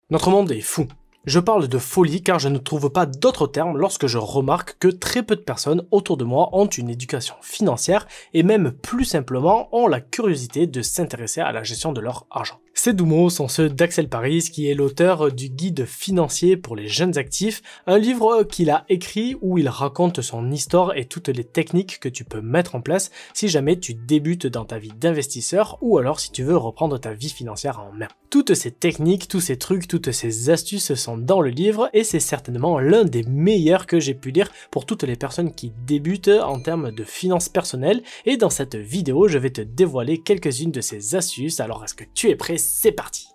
Notre monde est fou. Je parle de folie car je ne trouve pas d'autres termes lorsque je remarque que très peu de personnes autour de moi ont une éducation financière et même plus simplement ont la curiosité de s'intéresser à la gestion de leur argent. Ces doux mots sont ceux d'Axel Paris qui est l'auteur du guide financier pour les jeunes actifs, un livre qu'il a écrit où il raconte son histoire et toutes les techniques que tu peux mettre en place si jamais tu débutes dans ta vie d'investisseur ou alors si tu veux reprendre ta vie financière en main. Toutes ces techniques, tous ces trucs, toutes ces astuces sont dans le livre et c'est certainement l'un des meilleurs que j'ai pu lire pour toutes les personnes qui débutent en termes de finances personnelles et dans cette vidéo je vais te dévoiler quelques-unes de ces astuces, alors est-ce que tu es prêt? C'est parti!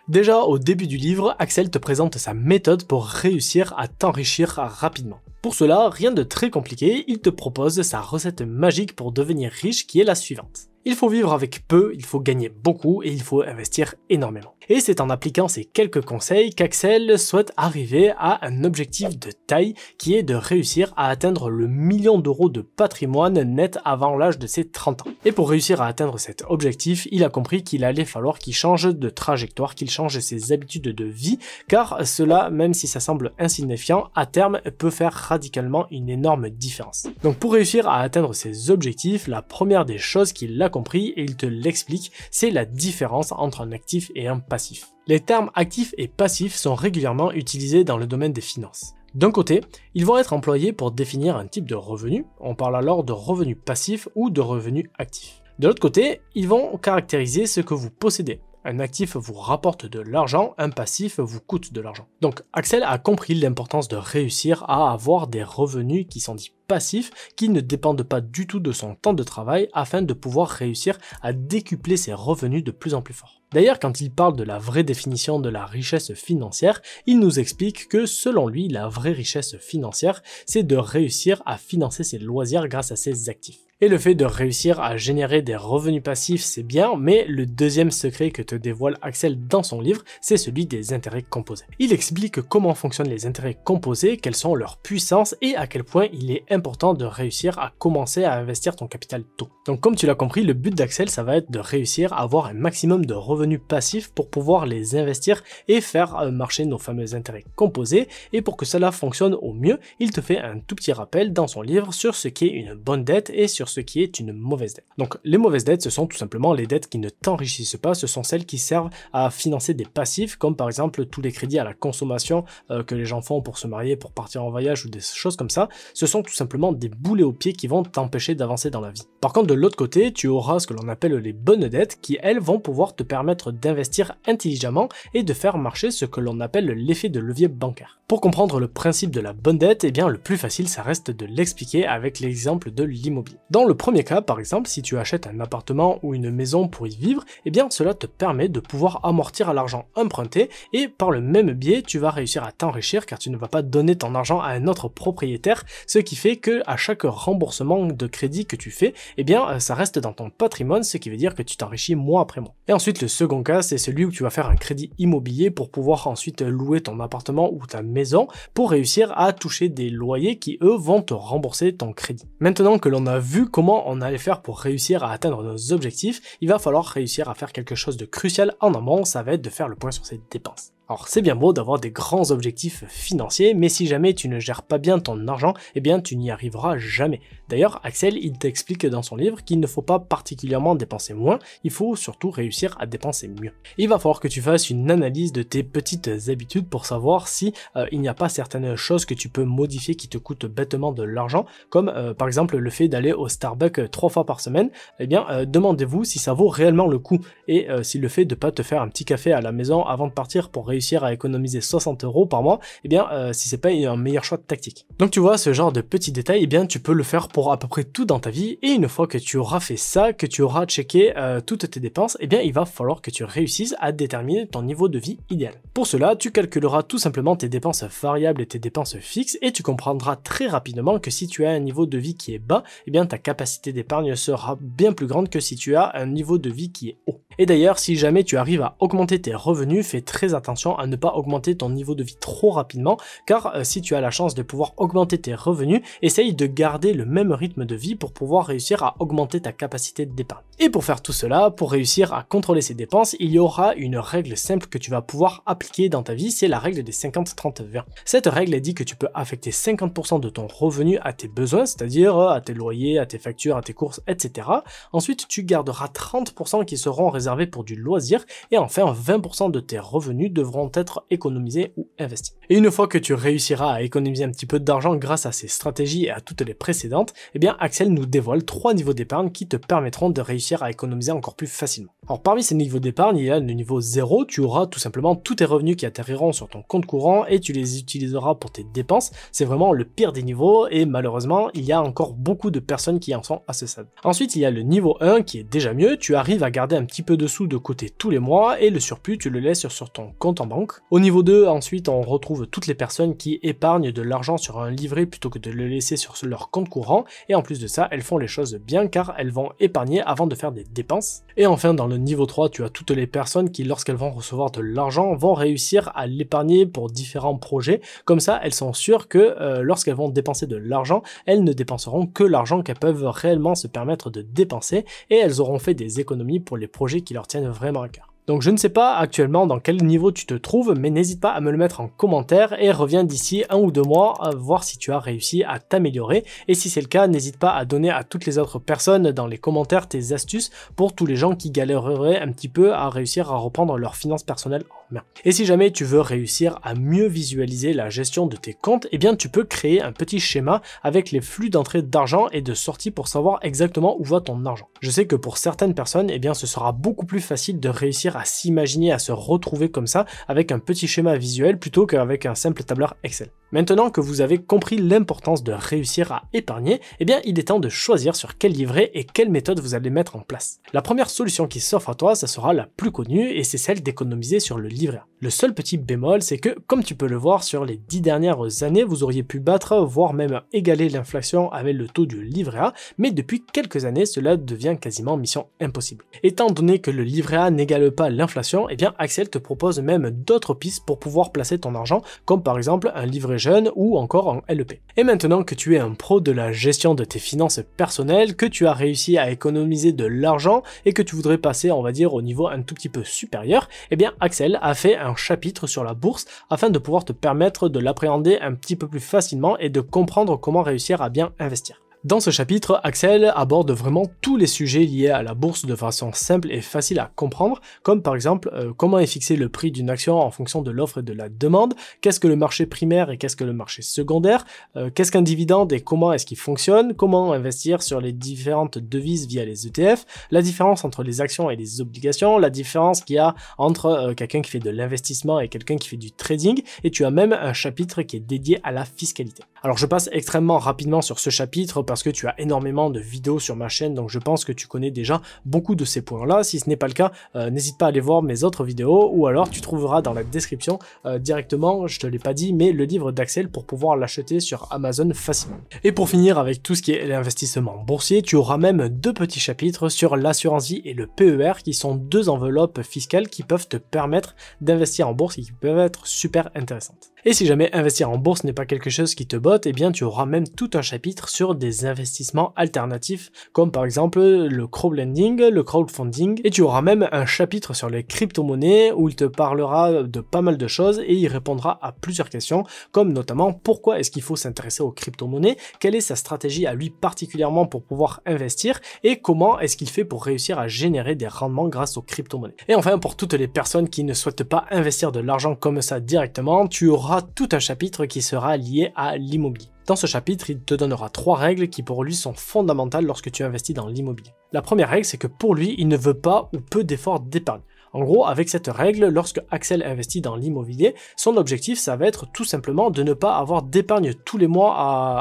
Déjà au début du livre, Axel te présente sa méthode pour réussir à t'enrichir rapidement. Pour cela, rien de très compliqué, il te propose sa recette magique pour devenir riche qui est la suivante. Il faut vivre avec peu, il faut gagner beaucoup et il faut investir énormément. Et c'est en appliquant ces quelques conseils qu'Axel souhaite arriver à un objectif de taille qui est de réussir à atteindre le 1 million d'euros de patrimoine net avant l'âge de ses 30 ans. Et pour réussir à atteindre cet objectif, il a compris qu'il allait falloir qu'il change de trajectoire, qu'il change ses habitudes de vie, car cela, même si ça semble insignifiant, à terme peut faire radicalement une énorme différence. Donc pour réussir à atteindre ses objectifs, la première des choses qu'il a compris et il te l'explique, c'est la différence entre un actif et un passif. Les termes actif et passif sont régulièrement utilisés dans le domaine des finances. D'un côté, ils vont être employés pour définir un type de revenu, on parle alors de revenu passif ou de revenu actif. De l'autre côté, ils vont caractériser ce que vous possédez. Un actif vous rapporte de l'argent, un passif vous coûte de l'argent. Donc Axel a compris l'importance de réussir à avoir des revenus qui sont dits passifs, qui ne dépendent pas du tout de son temps de travail afin de pouvoir réussir à décupler ses revenus de plus en plus fort. D'ailleurs, quand il parle de la vraie définition de la richesse financière, il nous explique que selon lui, la vraie richesse financière, c'est de réussir à financer ses loisirs grâce à ses actifs. Et le fait de réussir à générer des revenus passifs, c'est bien, mais le deuxième secret que te dévoile Axel dans son livre, c'est celui des intérêts composés. Il explique comment fonctionnent les intérêts composés, quelles sont leurs puissances et à quel point il est important de réussir à commencer à investir ton capital tôt. Donc comme tu l'as compris, le but d'Axel, ça va être de réussir à avoir un maximum de revenus passifs pour pouvoir les investir et faire marcher nos fameux intérêts composés. Et pour que cela fonctionne au mieux, il te fait un tout petit rappel dans son livre sur ce qui est une bonne dette et sur ce qui est une mauvaise dette. Donc les mauvaises dettes, ce sont tout simplement les dettes qui ne t'enrichissent pas, ce sont celles qui servent à financer des passifs, comme par exemple tous les crédits à la consommation que les gens font pour se marier, pour partir en voyage ou des choses comme ça. Ce sont tout simplement des boulets aux pieds qui vont t'empêcher d'avancer dans la vie. Par contre, de l'autre côté, tu auras ce que l'on appelle les bonnes dettes qui, elles, vont pouvoir te permettre d'investir intelligemment et de faire marcher ce que l'on appelle l'effet de levier bancaire. Pour comprendre le principe de la bonne dette, eh bien le plus facile, ça reste de l'expliquer avec l'exemple de l'immobilier. Dans le premier cas, par exemple, si tu achètes un appartement ou une maison pour y vivre, eh bien cela te permet de pouvoir amortir l'argent emprunté et par le même biais, tu vas réussir à t'enrichir car tu ne vas pas donner ton argent à un autre propriétaire, ce qui fait que à chaque remboursement de crédit que tu fais, eh bien ça reste dans ton patrimoine, ce qui veut dire que tu t'enrichis mois après mois. Et ensuite, le second cas, c'est celui où tu vas faire un crédit immobilier pour pouvoir ensuite louer ton appartement ou ta maison pour réussir à toucher des loyers qui, eux, vont te rembourser ton crédit. Maintenant que l'on a vu comment on allait faire pour réussir à atteindre nos objectifs, il va falloir réussir à faire quelque chose de crucial en amont, ça va être de faire le point sur ses dépenses. Alors c'est bien beau d'avoir des grands objectifs financiers, mais si jamais tu ne gères pas bien ton argent, eh bien tu n'y arriveras jamais. D'ailleurs, Axel, il t'explique dans son livre qu'il ne faut pas particulièrement dépenser moins, il faut surtout réussir à dépenser mieux. Il va falloir que tu fasses une analyse de tes petites habitudes pour savoir si il n'y a pas certaines choses que tu peux modifier qui te coûtent bêtement de l'argent, comme par exemple le fait d'aller au Starbucks 3 fois par semaine. Eh bien, demandez-vous si ça vaut réellement le coup et si le fait de pas te faire un petit café à la maison avant de partir pour réussir à économiser 60 € par mois, eh bien si c'est pas un meilleur choix de tactique. Donc tu vois, ce genre de petits détails, eh bien tu peux le faire pour à peu près tout dans ta vie, et une fois que tu auras fait ça, que tu auras checké toutes tes dépenses, eh bien il va falloir que tu réussisses à déterminer ton niveau de vie idéal. Pour cela, tu calculeras tout simplement tes dépenses variables et tes dépenses fixes, et tu comprendras très rapidement que si tu as un niveau de vie qui est bas, eh bien ta capacité d'épargne sera bien plus grande que si tu as un niveau de vie qui est haut. Et d'ailleurs, si jamais tu arrives à augmenter tes revenus, fais très attention attention à ne pas augmenter ton niveau de vie trop rapidement, car si tu as la chance de pouvoir augmenter tes revenus, essaye de garder le même rythme de vie pour pouvoir réussir à augmenter ta capacité d'épargne. Et pour faire tout cela, pour réussir à contrôler ses dépenses, il y aura une règle simple que tu vas pouvoir appliquer dans ta vie, c'est la règle des 50-30-20. Cette règle dit que tu peux affecter 50% de ton revenu à tes besoins, c'est-à-dire à tes loyers, à tes factures, à tes courses, etc. Ensuite, tu garderas 30% qui seront réservés pour du loisir, et enfin 20% de tes revenus devront être économisés ou investis. Et une fois que tu réussiras à économiser un petit peu d'argent grâce à ces stratégies et à toutes les précédentes, eh bien Axel nous dévoile 3 niveaux d'épargne qui te permettront de réussir à économiser encore plus facilement. Alors parmi ces niveaux d'épargne, il y a le niveau 0, tu auras tout simplement tous tes revenus qui atterriront sur ton compte courant et tu les utiliseras pour tes dépenses. C'est vraiment le pire des niveaux et malheureusement, il y a encore beaucoup de personnes qui en sont à ce stade. Ensuite, il y a le niveau 1 qui est déjà mieux, tu arrives à garder un petit peu de sous de côté tous les mois et le surplus, tu le laisses sur ton compte en banque. Au niveau 2, ensuite, on retrouve toutes les personnes qui épargnent de l'argent sur un livret plutôt que de le laisser sur leur compte courant et en plus de ça, elles font les choses bien car elles vont épargner avant de faire des dépenses. Et enfin, dans le niveau 3, tu as toutes les personnes qui, lorsqu'elles vont recevoir de l'argent, vont réussir à l'épargner pour différents projets. Comme ça, elles sont sûres que lorsqu'elles vont dépenser de l'argent, elles ne dépenseront que l'argent qu'elles peuvent réellement se permettre de dépenser et elles auront fait des économies pour les projets qui leur tiennent vraiment à cœur. Donc je ne sais pas actuellement dans quel niveau tu te trouves, mais n'hésite pas à me le mettre en commentaire et reviens d'ici 1 ou 2 mois à voir si tu as réussi à t'améliorer. Et si c'est le cas, n'hésite pas à donner à toutes les autres personnes dans les commentaires tes astuces pour tous les gens qui galéreraient un petit peu à réussir à reprendre leurs finances personnelles en main. Et si jamais tu veux réussir à mieux visualiser la gestion de tes comptes, eh bien tu peux créer un petit schéma avec les flux d'entrée d'argent et de sortie pour savoir exactement où va ton argent. Je sais que pour certaines personnes, eh bien ce sera beaucoup plus facile de réussir à s'imaginer, à se retrouver comme ça avec un petit schéma visuel plutôt qu'avec un simple tableur Excel. Maintenant que vous avez compris l'importance de réussir à épargner, eh bien il est temps de choisir sur quel livret et quelle méthode vous allez mettre en place. La première solution qui s'offre à toi, ça sera la plus connue et c'est celle d'économiser sur le livret A. Le seul petit bémol, c'est que comme tu peux le voir sur les 10 dernières années, vous auriez pu battre, voire même égaler l'inflation avec le taux du livret A, mais depuis quelques années, cela devient quasiment mission impossible. Étant donné que le livret A n'égale pas l'inflation, eh bien Axel te propose même d'autres pistes pour pouvoir placer ton argent, comme par exemple un livret jeune ou encore en LEP. Et maintenant que tu es un pro de la gestion de tes finances personnelles, que tu as réussi à économiser de l'argent et que tu voudrais passer, on va dire, au niveau un tout petit peu supérieur, eh bien Axel a fait un chapitre sur la bourse afin de pouvoir te permettre de l'appréhender un petit peu plus facilement et de comprendre comment réussir à bien investir. Dans ce chapitre, Axel aborde vraiment tous les sujets liés à la bourse de façon simple et facile à comprendre, comme par exemple comment est fixé le prix d'une action en fonction de l'offre et de la demande, qu'est-ce que le marché primaire et qu'est-ce que le marché secondaire, qu'est-ce qu'un dividende et comment est-ce qu'il fonctionne, comment investir sur les différentes devises via les ETF, la différence entre les actions et les obligations, la différence qu'il y a entre quelqu'un qui fait de l'investissement et quelqu'un qui fait du trading, et tu as même un chapitre qui est dédié à la fiscalité. Alors je passe extrêmement rapidement sur ce chapitre parce que tu as énormément de vidéos sur ma chaîne, donc je pense que tu connais déjà beaucoup de ces points-là. Si ce n'est pas le cas, n'hésite pas à aller voir mes autres vidéos, ou alors tu trouveras dans la description directement, je te l'ai pas dit, mais le livre d'Axel pour pouvoir l'acheter sur Amazon facilement. Et pour finir avec tout ce qui est l'investissement boursier, tu auras même 2 petits chapitres sur l'assurance vie et le PER, qui sont 2 enveloppes fiscales qui peuvent te permettre d'investir en bourse et qui peuvent être super intéressantes. Et si jamais investir en bourse n'est pas quelque chose qui te botte, eh bien tu auras même tout un chapitre sur des investissements alternatifs, comme par exemple le crowdlending, le crowdfunding, et tu auras même un chapitre sur les crypto-monnaies où il te parlera de pas mal de choses et il répondra à plusieurs questions, comme notamment pourquoi est-ce qu'il faut s'intéresser aux crypto-monnaies, quelle est sa stratégie à lui particulièrement pour pouvoir investir, et comment est-ce qu'il fait pour réussir à générer des rendements grâce aux crypto-monnaies. Et enfin, pour toutes les personnes qui ne souhaitent pas investir de l'argent comme ça directement, tu auras tout un chapitre qui sera lié à l'immobilier. Dans ce chapitre, il te donnera 3 règles qui pour lui sont fondamentales lorsque tu investis dans l'immobilier. La première règle, c'est que pour lui, il ne veut pas ou peu d'efforts d'épargne. En gros, avec cette règle, lorsque Axel investit dans l'immobilier, son objectif, ça va être tout simplement de ne pas avoir d'épargne tous les mois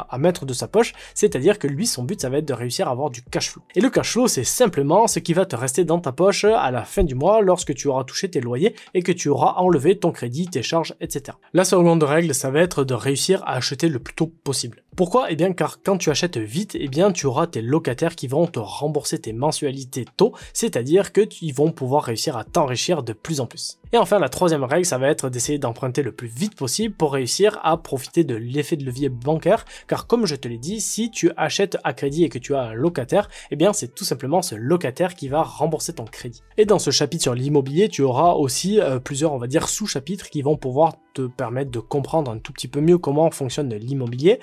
à mettre de sa poche, c'est-à-dire que lui, son but, ça va être de réussir à avoir du cash flow. Et le cash flow, c'est simplement ce qui va te rester dans ta poche à la fin du mois lorsque tu auras touché tes loyers et que tu auras enlevé ton crédit, tes charges, etc. La seconde règle, ça va être de réussir à acheter le plus tôt possible. Pourquoi? Eh bien car quand tu achètes vite, eh bien tu auras tes locataires qui vont te rembourser tes mensualités tôt, c'est-à-dire que ils vont pouvoir réussir à t'enrichir de plus en plus. Et enfin, la troisième règle, ça va être d'essayer d'emprunter le plus vite possible pour réussir à profiter de l'effet de levier bancaire, car comme je te l'ai dit, si tu achètes à crédit et que tu as un locataire, eh bien c'est tout simplement ce locataire qui va rembourser ton crédit. Et dans ce chapitre sur l'immobilier, tu auras aussi plusieurs, on va dire, sous-chapitres qui vont pouvoir te permettre de comprendre un tout petit peu mieux comment fonctionne l'immobilier.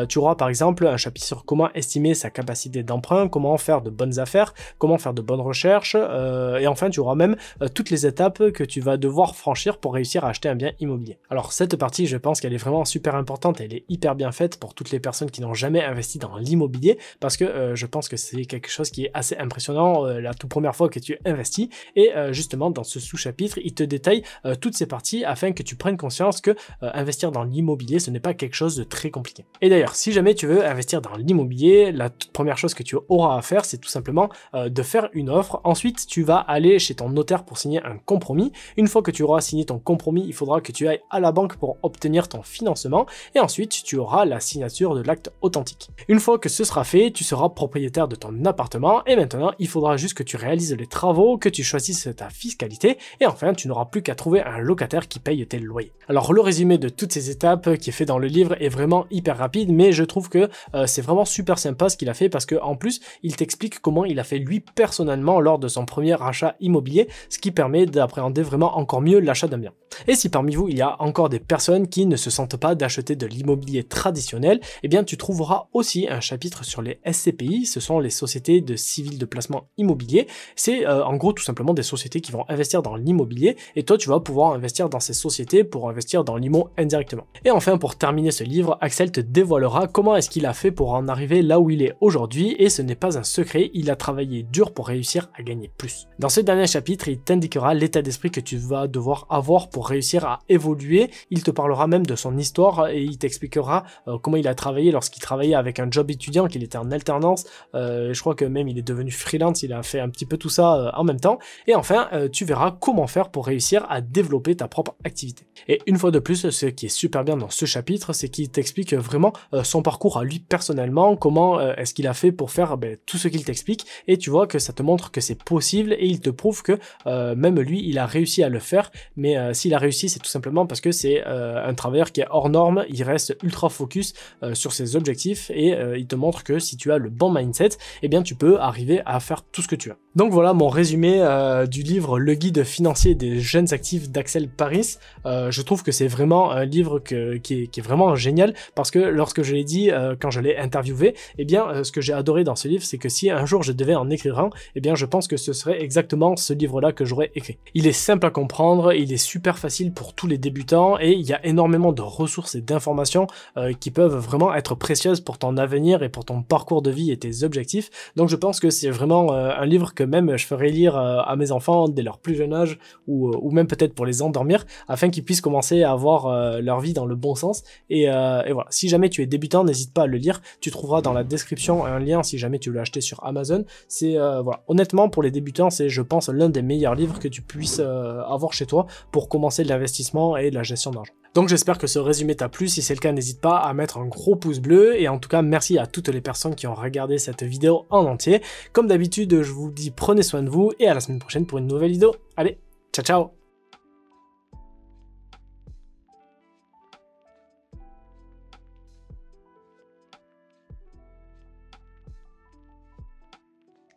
Tu auras par exemple un chapitre sur comment estimer sa capacité d'emprunt, comment faire de bonnes affaires, comment faire de bonnes recherches, et enfin tu auras même toutes les étapes que tu vas devoir franchir pour réussir à acheter un bien immobilier. Alors cette partie, je pense qu'elle est vraiment super importante, elle est hyper bien faite pour toutes les personnes qui n'ont jamais investi dans l'immobilier, parce que je pense que c'est quelque chose qui est assez impressionnant la toute première fois que tu investis, et justement dans ce sous-chapitre, il te détaille toutes ces parties afin que tu prennes conscience que investir dans l'immobilier, ce n'est pas quelque chose de très compliqué. Et d'ailleurs, si jamais tu veux investir dans l'immobilier, la toute première chose que tu auras à faire, c'est tout simplement de faire une offre. Ensuite, tu vas aller chez ton notaire pour signer un compromis. Une fois que tu auras signé ton compromis, il faudra que tu ailles à la banque pour obtenir ton financement et ensuite tu auras la signature de l'acte authentique. Une fois que ce sera fait, tu seras propriétaire de ton appartement et maintenant il faudra juste que tu réalises les travaux, que tu choisisses ta fiscalité et enfin tu n'auras plus qu'à trouver un locataire qui paye tes loyers. Alors le résumé de toutes ces étapes qui est fait dans le livre est vraiment hyper rapide, mais je trouve que c'est vraiment super sympa ce qu'il a fait parce que en plus il t'explique comment il a fait lui personnellement lors de son premier achat immobilier, ce qui permet d'appréhender vraiment encore mieux l'achat d'un bien. Et si parmi vous il y a encore des personnes qui ne se sentent pas d'acheter de l'immobilier traditionnel, eh bien tu trouveras aussi un chapitre sur les SCPI, ce sont les sociétés de civil de placement immobilier. C'est en gros tout simplement des sociétés qui vont investir dans l'immobilier et toi tu vas pouvoir investir dans ces sociétés pour investir dans l'IMO indirectement. Et enfin pour terminer ce livre, Axel te dévoilera comment est-ce qu'il a fait pour en arriver là où il est aujourd'hui et ce n'est pas un secret, il a travaillé dur pour réussir à gagner plus. Dans ce dernier chapitre, il t'indiquera l'état d'esprit que tu vas devoir avoir pour réussir à évoluer, il te parlera même de son histoire et il t'expliquera comment il a travaillé lorsqu'il travaillait avec un job étudiant, qu'il était en alternance, je crois que même il est devenu freelance, il a fait un petit peu tout ça en même temps, et enfin tu verras comment faire pour réussir à développer ta propre activité. Et une fois de plus, ce qui est super bien dans ce chapitre, c'est qu'il t'explique vraiment son parcours à lui personnellement, comment est-ce qu'il a fait pour faire tout ce qu'il t'explique, et tu vois que ça te montre que c'est possible, et il te prouve que même lui, il a réussi à le faire, mais s'il a réussi, c'est tout simplement parce que c'est un travailleur qui est hors norme, il reste ultra focus sur ses objectifs, et il te montre que si tu as le bon mindset, eh bien tu peux arriver à faire tout ce que tu as. Donc voilà mon résumé du livre Le guide financier des jeunes actifs d'Axel Paris. Je trouve que c'est vraiment un livre qui est vraiment génial parce que lorsque je l'ai dit, quand je l'ai interviewé, eh bien ce que j'ai adoré dans ce livre, c'est que si un jour je devais en écrire un, eh bien je pense que ce serait exactement ce livre-là que j'aurais écrit. Il est simple à comprendre, il est super facile pour tous les débutants et il y a énormément de ressources et d'informations qui peuvent vraiment être précieuses pour ton avenir et pour ton parcours de vie et tes objectifs. Donc je pense que c'est vraiment un livre que même je ferais lire à mes enfants dès leur plus jeune âge ou même peut-être pour les endormir afin qu'ils puissent commencer à avoir leur vie dans le bon sens et voilà. Si jamais tu es débutant, n'hésite pas à le lire, tu trouveras dans la description un lien si jamais tu veux l'acheter sur Amazon. C'est voilà, honnêtement pour les débutants c'est je pense l'un des meilleurs livres que tu puisses avoir chez toi pour commencer l'investissement et la gestion d'argent. Donc j'espère que ce résumé t'a plu, si c'est le cas n'hésite pas à mettre un gros pouce bleu et en tout cas merci à toutes les personnes qui ont regardé cette vidéo en entier. Comme d'habitude je vous dis prenez soin de vous et à la semaine prochaine pour une nouvelle vidéo. Allez, ciao ciao.